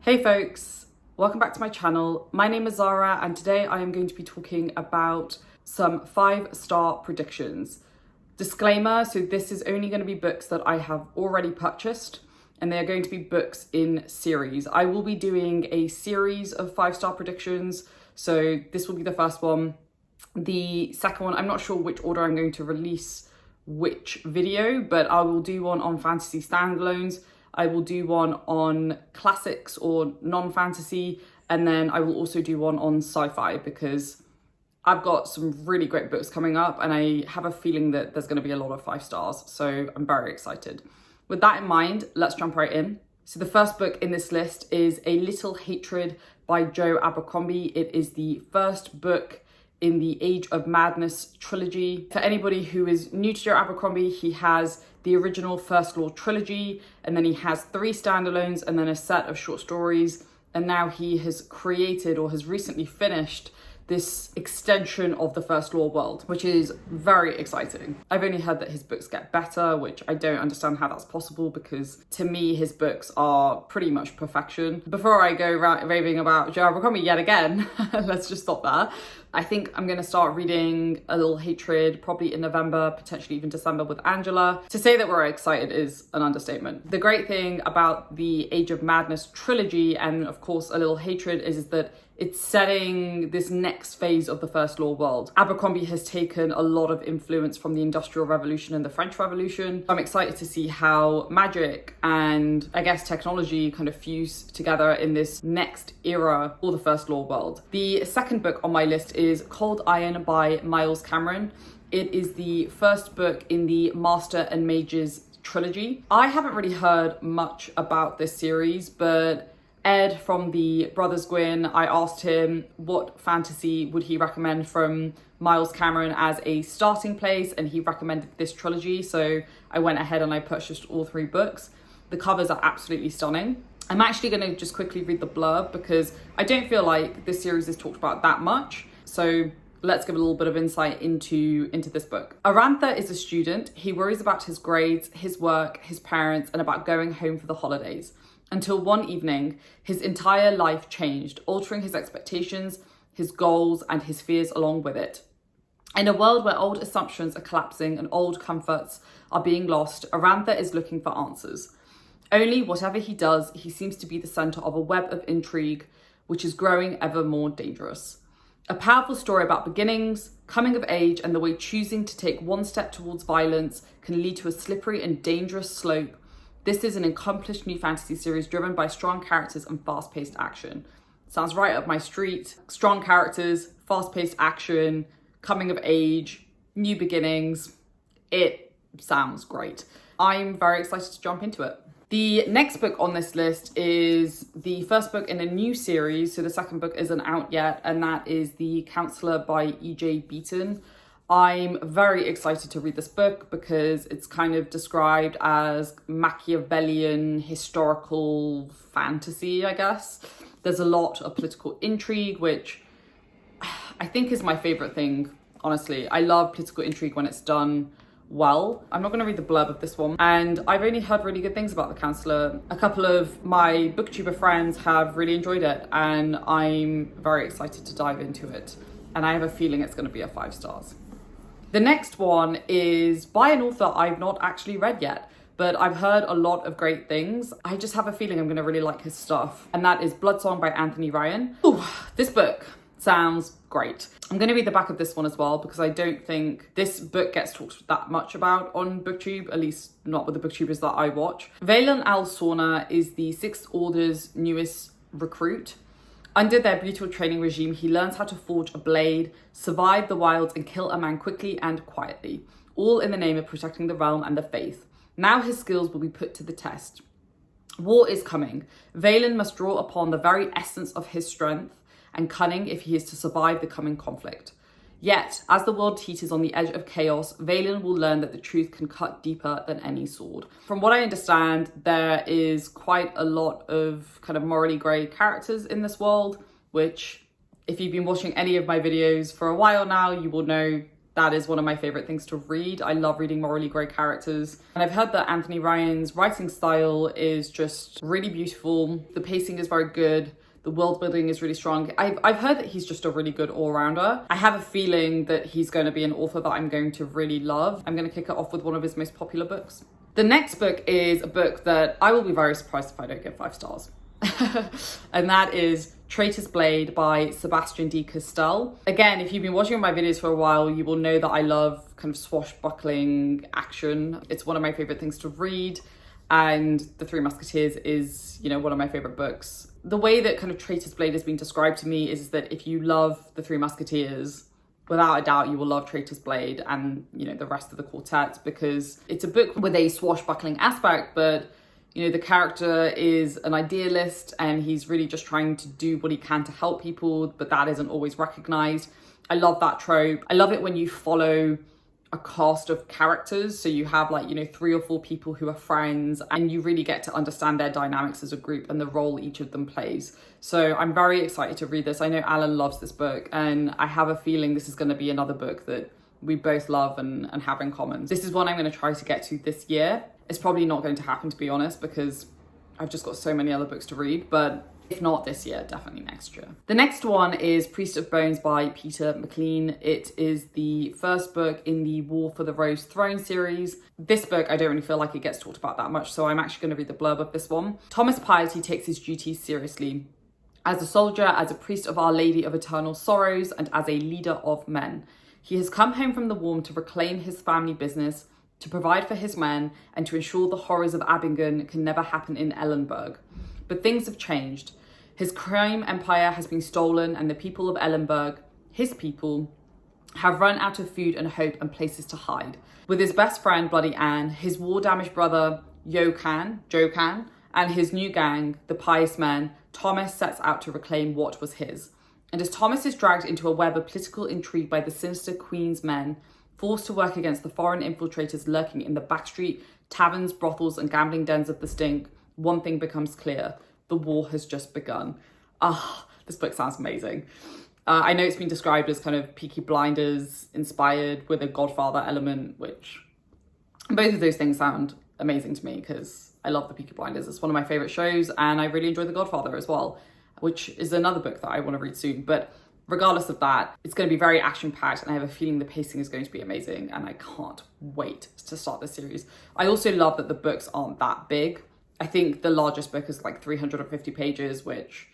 Hey folks, welcome back to my channel. My name is Zara and today I am going to be talking about some 5-star predictions. Disclaimer, so this is only going to be books that I have already purchased and they are going to be books in series. I will be doing a series of 5-star predictions, so this will be the first one. The second one, I'm not sure which order I'm going to release which video, but I will do one on fantasy standalones. I will do one on classics or non-fantasy, and then I will also do one on sci-fi because I've got some really great books coming up and I have a feeling that there's going to be a lot of 5 stars, so I'm very excited. With that in mind, let's jump right in. So the first book in this list is A Little Hatred by Joe Abercrombie. It is the first book in the Age of Madness trilogy. For anybody who is new to Joe Abercrombie, he has the original First Law trilogy, and then he has 3 standalones and then a set of short stories. And now he has created or has recently finished this extension of the First Law world, which is very exciting. I've only heard that his books get better, which I don't understand how that's possible because to me, his books are pretty much perfection. Before I go raving about Joe Abercrombie yet again, let's just stop there. I think I'm going to start reading A Little Hatred probably in November, potentially even December with Angela. To say that we're excited is an understatement. The great thing about the Age of Madness trilogy and of course A Little Hatred is that it's setting this next phase of the First Law world. Abercrombie has taken a lot of influence from the Industrial Revolution and the French Revolution. I'm excited to see how magic and I guess technology kind of fuse together in this next era for the First Law world. The second book on my list is Cold Iron by Miles Cameron. It is the first book in the Master and Mages trilogy. I haven't really heard much about this series, but Ed from the Brothers Gwyn, I asked him what fantasy would he recommend from Miles Cameron as a starting place, and he recommended this trilogy, so I went ahead and I purchased all 3 books. The covers are absolutely stunning. I'm actually going to just quickly read the blurb because I don't feel like this series is talked about that much, so let's give a little bit of insight into this book. Arantha is a student. He worries about his grades, his work, his parents, and about going home for the holidays. Until one evening, his entire life changed, altering his expectations, his goals, and his fears along with it. In a world where old assumptions are collapsing and old comforts are being lost, Arantha is looking for answers. Only whatever he does, he seems to be the center of a web of intrigue, which is growing ever more dangerous. A powerful story about beginnings, coming of age, and the way choosing to take one step towards violence can lead to a slippery and dangerous slope. This is an accomplished new fantasy series driven by strong characters and fast-paced action. Sounds right up my street. Strong characters, fast-paced action, coming of age, new beginnings. It sounds great. I'm very excited to jump into it. The next book on this list is the first book in a new series. So the second book isn't out yet, and that is The Counselor by E.J. Beaton. I'm very excited to read this book because it's kind of described as Machiavellian historical fantasy, I guess. There's a lot of political intrigue, which I think is my favorite thing, honestly. I love political intrigue when it's done well. I'm not going to read the blurb of this one, and I've only heard really good things about The Counselor. A couple of my booktuber friends have really enjoyed it, and I'm very excited to dive into it. And I have a feeling it's going to be a 5 stars. The next one is by an author I've not actually read yet, but I've heard a lot of great things. I just have a feeling I'm going to really like his stuff, and that is Bloodsong by Anthony Ryan. Ooh, this book sounds great. I'm going to read the back of this one as well because I don't think this book gets talked that much about on BookTube, at least not with the booktubers that I watch. Valen Al-Sorna is the Sixth Order's newest recruit. Under their brutal training regime, he learns how to forge a blade, survive the wilds, and kill a man quickly and quietly, all in the name of protecting the realm and the faith. Now his skills will be put to the test. War is coming. Valen must draw upon the very essence of his strength and cunning if he is to survive the coming conflict. Yet, as the world teeters on the edge of chaos, Valen will learn that the truth can cut deeper than any sword. From what I understand, there is quite a lot of kind of morally grey characters in this world, which if you've been watching any of my videos for a while now, you will know that is one of my favorite things to read. I love reading morally grey characters. And I've heard that Anthony Ryan's writing style is just really beautiful. The pacing is very good. The world building is really strong. I've heard that he's just a really good all-rounder. I have a feeling that he's going to be an author that I'm going to really love. I'm going to kick it off with one of his most popular books. The next book is a book that I will be very surprised if I don't give 5 stars. And that is Traitors Blade by Sebastian D. Castell. Again, if you've been watching my videos for a while, you will know that I love kind of swashbuckling action. It's one of my favorite things to read. And The Three Musketeers is, you know, one of my favorite books. The way that kind of Traitors Blade has been described to me is that if you love The Three Musketeers, without a doubt, you will love Traitors Blade and, you know, the rest of the quartet, because it's a book with a swashbuckling aspect, but you know, the character is an idealist and he's really just trying to do what he can to help people, but that isn't always recognized. I love that trope. I love it when you follow a cast of characters. So you have like, you know, 3 or 4 people who are friends and you really get to understand their dynamics as a group and the role each of them plays. So I'm very excited to read this. I know Alan loves this book and I have a feeling this is going to be another book that we both love and have in common. This is one I'm going to try to get to this year. It's probably not going to happen, to be honest, because I've just got so many other books to read, but if not this year, definitely next year. The next one is Priest of Bones by Peter McLean. It is the first book in the War for the Rose Throne series. This book, I don't really feel like it gets talked about that much, so I'm actually going to read the blurb of this one. Thomas Piety takes his duties seriously. As a soldier, as a priest of Our Lady of Eternal Sorrows, and as a leader of men. He has come home from the war to reclaim his family business, to provide for his men, and to ensure the horrors of Abingdon can never happen in Ellenburg. But things have changed. His crime empire has been stolen, and the people of Ellenburg, his people, have run out of food and hope and places to hide. With his best friend, Bloody Anne, his war-damaged brother, Jokan, and his new gang, the Pious Men, Thomas sets out to reclaim what was his. And as Thomas is dragged into a web of political intrigue by the sinister Queen's men, forced to work against the foreign infiltrators lurking in the backstreet taverns, brothels, and gambling dens of the Stink, one thing becomes clear. The war has just begun. This book sounds amazing. I know it's been described as kind of Peaky Blinders inspired with a Godfather element, which both of those things sound amazing to me because I love the Peaky Blinders. It's one of my favorite shows and I really enjoy The Godfather as well, which is another book that I want to read soon. But regardless of that, it's going to be very action-packed and I have a feeling the pacing is going to be amazing and I can't wait to start this series. I also love that the books aren't that big. I think the largest book is like 350 pages, which,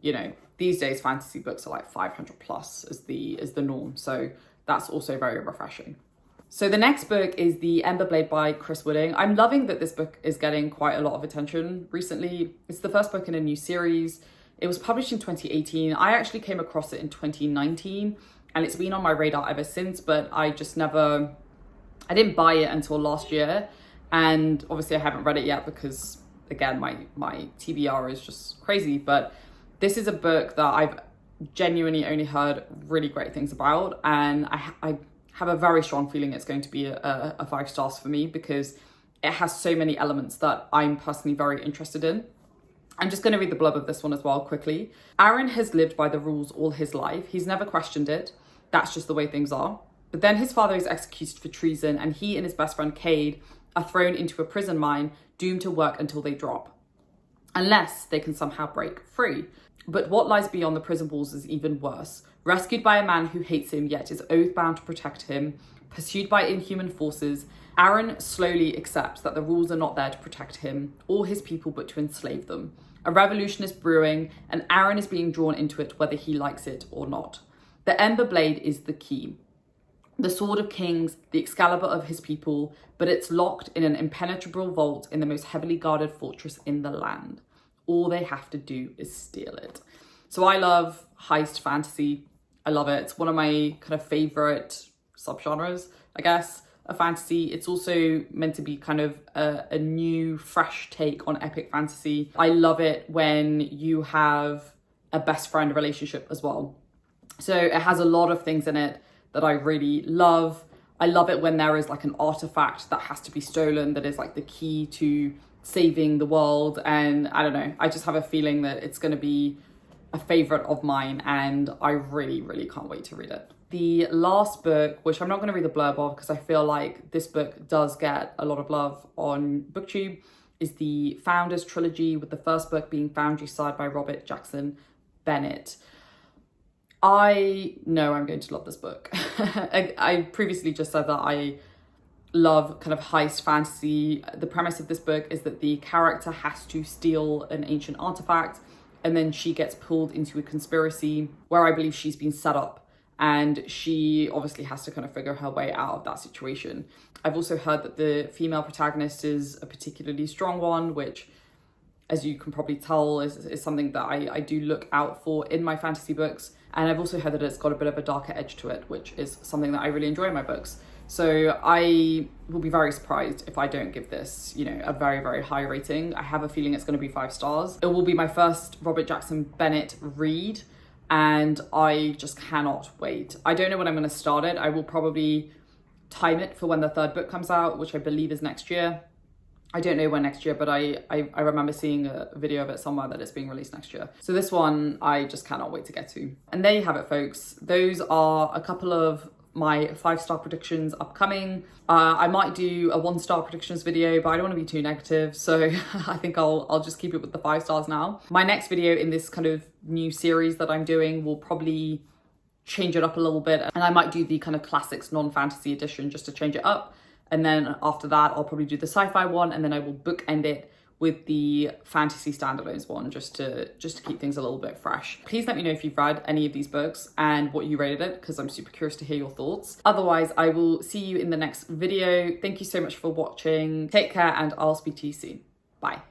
you know, these days fantasy books are like 500 plus is the norm. So that's also very refreshing. So the next book is The Ember Blade by Chris Wooding. I'm loving that this book is getting quite a lot of attention recently. It's the first book in a new series. It was published in 2018. I actually came across it in 2019 and it's been on my radar ever since, but I didn't buy it until last year. And obviously I haven't read it yet because, again, my TBR is just crazy. But this is a book that I've genuinely only heard really great things about. And I have a very strong feeling it's going to be a 5 stars for me because it has so many elements that I'm personally very interested in. I'm just going to read the blurb of this one as well quickly. Aaron has lived by the rules all his life. He's never questioned it. That's just the way things are. But then his father is executed for treason and he and his best friend Cade are thrown into a prison mine, doomed to work until they drop. Unless they can somehow break free. But what lies beyond the prison walls is even worse. Rescued by a man who hates him yet is oath-bound to protect him, pursued by inhuman forces, Aaron slowly accepts that the rules are not there to protect him or his people but to enslave them. A revolution is brewing and Aaron is being drawn into it whether he likes it or not. The Ember Blade is the key. The sword of kings, the Excalibur of his people, but it's locked in an impenetrable vault in the most heavily guarded fortress in the land. All they have to do is steal it. So I love heist fantasy. I love it. It's one of my kind of favorite subgenres, I guess, of fantasy. It's also meant to be kind of a new, fresh take on epic fantasy. I love it when you have a best friend relationship as well. So it has a lot of things in it that I really love. I love it when there is like an artifact that has to be stolen that is like the key to saving the world. And I don't know, I just have a feeling that it's going to be a favorite of mine and I really, really can't wait to read it. The last book, which I'm not going to read the blurb of because I feel like this book does get a lot of love on BookTube, is the Founders Trilogy, with the first book being Foundryside by Robert Jackson Bennett. I know I'm going to love this book. I previously just said that I love kind of heist fantasy. The premise of this book is that the character has to steal an ancient artifact, and then she gets pulled into a conspiracy where I believe she's been set up, and she obviously has to kind of figure her way out of that situation. I've also heard that the female protagonist is a particularly strong one, which, as you can probably tell, is something that I do look out for in my fantasy books. And I've also heard that it's got a bit of a darker edge to it, which is something that I really enjoy in my books. So I will be very surprised if I don't give this, you know, a very, very high rating. I have a feeling it's going to be 5 stars. It will be my first Robert Jackson Bennett read, and I just cannot wait. I don't know when I'm going to start it. I will probably time it for when the 3rd book comes out, which I believe is next year. I don't know when next year, but I remember seeing a video of it somewhere that it's being released next year. So this one, I just cannot wait to get to. And there you have it, folks. Those are a couple of my 5-star predictions upcoming. I might do a 1-star predictions video, but I don't want to be too negative. So I think I'll just keep it with the 5 stars now. My next video in this kind of new series that I'm doing will probably change it up a little bit. And I might do the kind of classics non-fantasy edition just to change it up. And then after that, I'll probably do the sci-fi one, and then I will bookend it with the fantasy standalones one, just to keep things a little bit fresh. Please let me know if you've read any of these books and what you rated it, because I'm super curious to hear your thoughts. Otherwise, I will see you in the next video. Thank you so much for watching. Take care, and I'll speak to you soon. Bye.